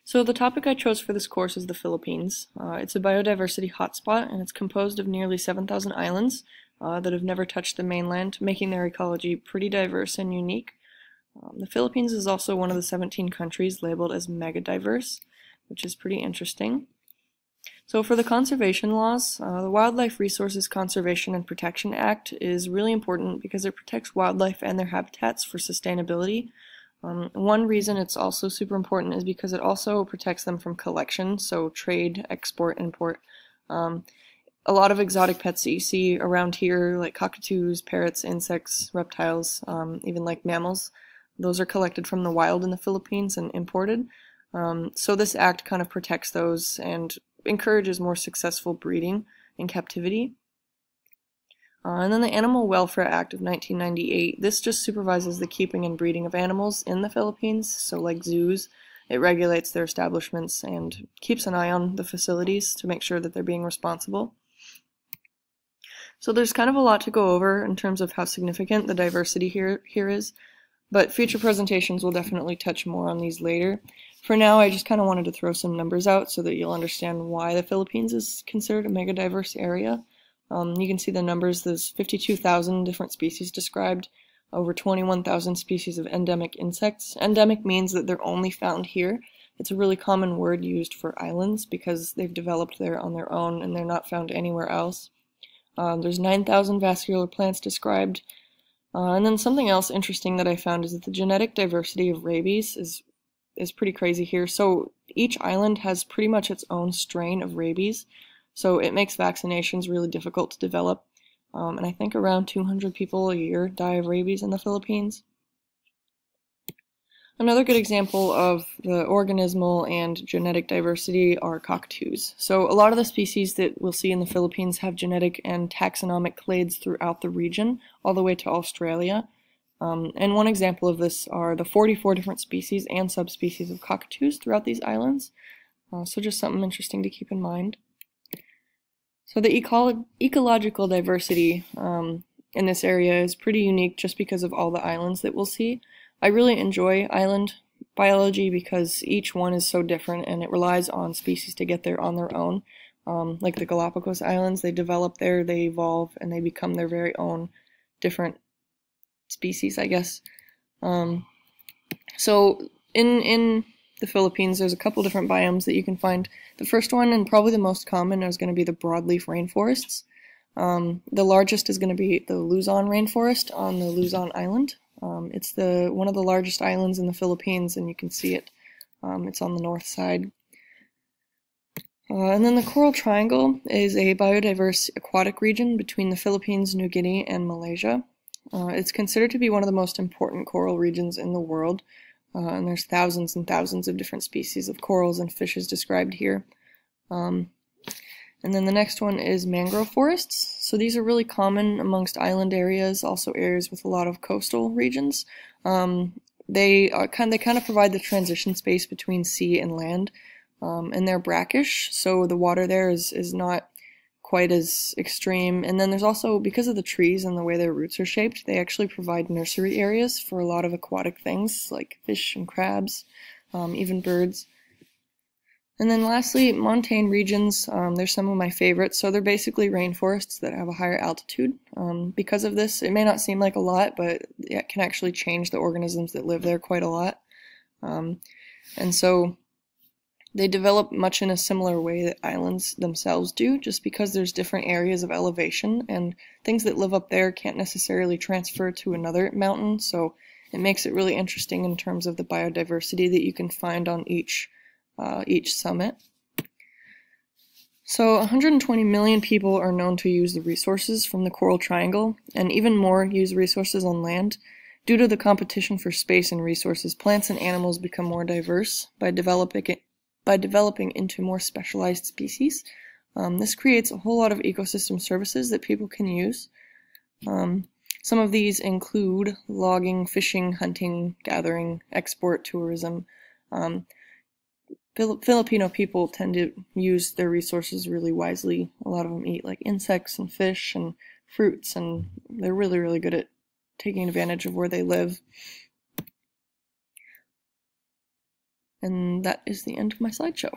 So the topic I chose for this course is the Philippines. It's a biodiversity hotspot, and it's composed of nearly 7,000 islands that have never touched the mainland, making their ecology pretty diverse and unique. The Philippines is also one of the 17 countries labeled as megadiverse, which is pretty interesting. So for the conservation laws, the Wildlife Resources Conservation and Protection Act is really important because it protects wildlife and their habitats for sustainability. One reason it's also super important is because it also protects them from collection, so trade, export, import. A lot of exotic pets that you see around here, like cockatoos, parrots, insects, reptiles, even like mammals, those are collected from the wild in the Philippines and imported. So this act kind of protects those and encourages more successful breeding in captivity. And then the Animal Welfare Act of 1998, this just supervises the keeping and breeding of animals in the Philippines, so like zoos. It regulates their establishments and keeps an eye on the facilities to make sure that they're being responsible. So there's kind of a lot to go over in terms of how significant the diversity here is, but future presentations will definitely touch more on these later. For now, I just kind of wanted to throw some numbers out so that you'll understand why the Philippines is considered a megadiverse area. You can see the numbers. There's 52,000 different species described, over 21,000 species of endemic insects. Endemic means that they're only found here. It's a really common word used for islands because they've developed there on their own and they're not found anywhere else. There's 9,000 vascular plants described. And then something else interesting that I found is that the genetic diversity of rabies is pretty crazy here. So each island has pretty much its own strain of rabies. So it makes vaccinations really difficult to develop. And I think around 200 people a year die of rabies in the Philippines. Another good example of the organismal and genetic diversity are cockatoos. So a lot of the species that we'll see in the Philippines have genetic and taxonomic clades throughout the region, all the way to Australia. And one example of this are the 44 different species and subspecies of cockatoos throughout these islands. So just something interesting to keep in mind. So the ecological diversity in this area is pretty unique just because of all the islands that we'll see. I really enjoy island biology because each one is so different and it relies on species to get there on their own. Like the Galapagos Islands, they develop there, they evolve, and they become their very own different species, I guess. So in the Philippines, there's a couple different biomes that you can find. The first one, and probably the most common, is going to be the broadleaf rainforests. The largest is going to be the Luzon rainforest on the Luzon Island. It's one of the largest islands in the Philippines, and you can see it. It's on the north side. And then the Coral Triangle is a biodiverse aquatic region between the Philippines, New Guinea, and Malaysia. It's considered to be one of the most important coral regions in the world, and there's thousands and thousands of different species of corals and fishes described here. And then the next one is mangrove forests. So these are really common amongst island areas, also areas with a lot of coastal regions. They kind of provide the transition space between sea and land, and they're brackish, so the water there is not quite as extreme. And then there's also, because of the trees and the way their roots are shaped, they actually provide nursery areas for a lot of aquatic things like fish and crabs, even birds. And then lastly, montane regions, they're some of my favorites. So they're basically rainforests that have a higher altitude. Because of this, it may not seem like a lot, but it can actually change the organisms that live there quite a lot. And so they develop much in a similar way that islands themselves do, just because there's different areas of elevation, and things that live up there can't necessarily transfer to another mountain, so it makes it really interesting in terms of the biodiversity that you can find on each summit. So 120 million people are known to use the resources from the Coral Triangle, and even more use resources on land. Due to the competition for space and resources, plants and animals become more diverse by developing into more specialized species. This creates a whole lot of ecosystem services that people can use. Some of these include logging, fishing, hunting, gathering, export, tourism. Filipino people tend to use their resources really wisely. A lot of them eat like insects and fish and fruits, and they're really, really good at taking advantage of where they live. And that is the end of my slideshow.